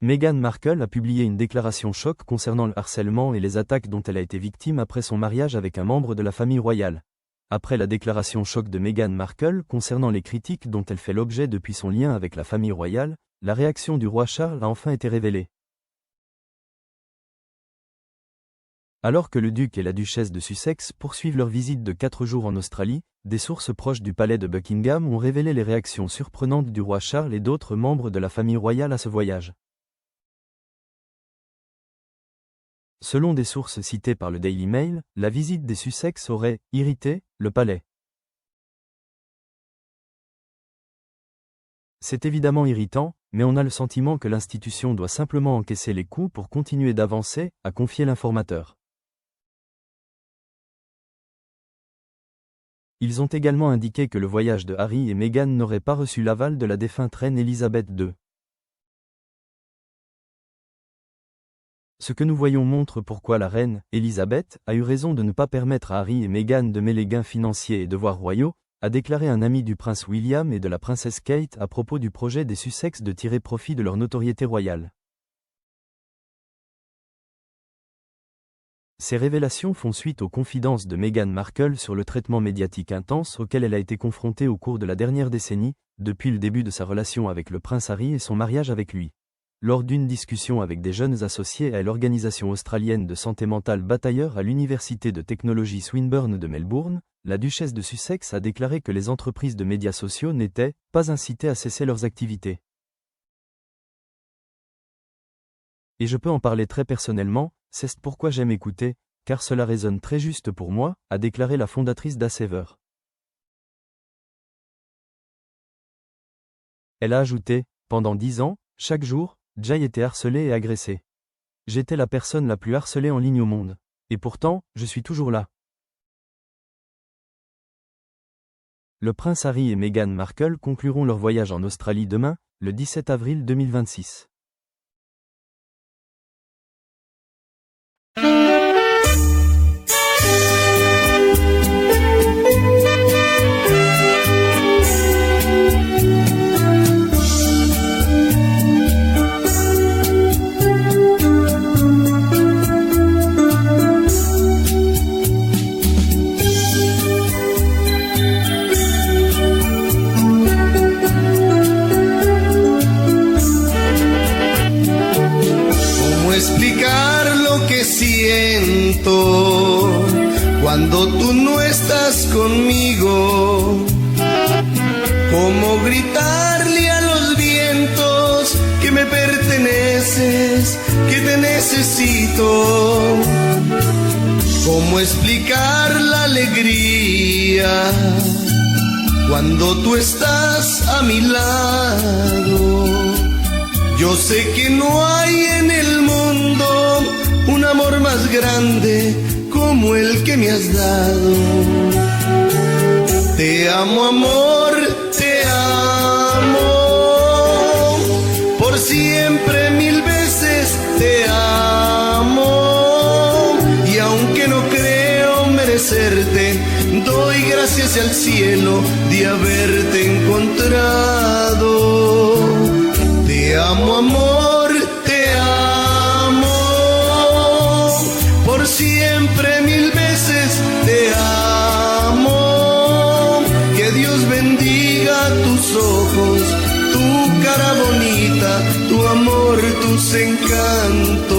Meghan Markle a publié une déclaration choc concernant le harcèlement et les attaques dont elle a été victime après son mariage avec un membre de la famille royale. Après la déclaration choc de Meghan Markle concernant les critiques dont elle fait l'objet depuis son lien avec la famille royale, la réaction du roi Charles a enfin été révélée. Alors que le duc et la duchesse de Sussex poursuivent leur visite de 4 jours en Australie, des sources proches du palais de Buckingham ont révélé les réactions surprenantes du roi Charles et d'autres membres de la famille royale à ce voyage. Selon des sources citées par le Daily Mail, la visite des Sussex aurait « irrité » le palais. C'est évidemment irritant, mais on a le sentiment que l'institution doit simplement encaisser les coups pour continuer d'avancer, a confié l'informateur. Ils ont également indiqué que le voyage de Harry et Meghan n'aurait pas reçu l'aval de la défunte reine Elisabeth II. Ce que nous voyons montre pourquoi la reine, Elisabeth, a eu raison de ne pas permettre à Harry et Meghan de mêler gains financiers et devoirs royaux, a déclaré un ami du prince William et de la princesse Kate à propos du projet des Sussex de tirer profit de leur notoriété royale. Ces révélations font suite aux confidences de Meghan Markle sur le traitement médiatique intense auquel elle a été confrontée au cours de la dernière décennie, depuis le début de sa relation avec le prince Harry et son mariage avec lui. Lors d'une discussion avec des jeunes associés à l'organisation australienne de santé mentale Batailleur à l'université de technologie Swinburne de Melbourne, la duchesse de Sussex a déclaré que les entreprises de médias sociaux n'étaient pas incitées à cesser leurs activités. Et je peux en parler très personnellement, c'est pourquoi j'aime écouter, car cela résonne très juste pour moi, a déclaré la fondatrice d'Acever. Elle a ajouté, pendant 10 ans, chaque jour, Jay était harcelé et agressé. J'étais la personne la plus harcelée en ligne au monde. Et pourtant, je suis toujours là. Le prince Harry et Meghan Markle concluront leur voyage en Australie demain, le 17 avril 2026. Explicar lo que siento cuando tú no estás conmigo, cómo gritarle a los vientos que me perteneces, que te necesito, cómo explicar la alegría cuando tú estás a mi lado. Yo sé que no hay en el mundo un amor más grande como el que me has dado. Te amo, amor, te amo, por siempre 1000 veces te amo. Y aunque no creo merecerte, doy gracias al cielo de haberte encontrado. Te amo, amor, te amo, por siempre 1000 veces te amo. Que Dios bendiga tus ojos, tu cara bonita, tu amor, tus encantos.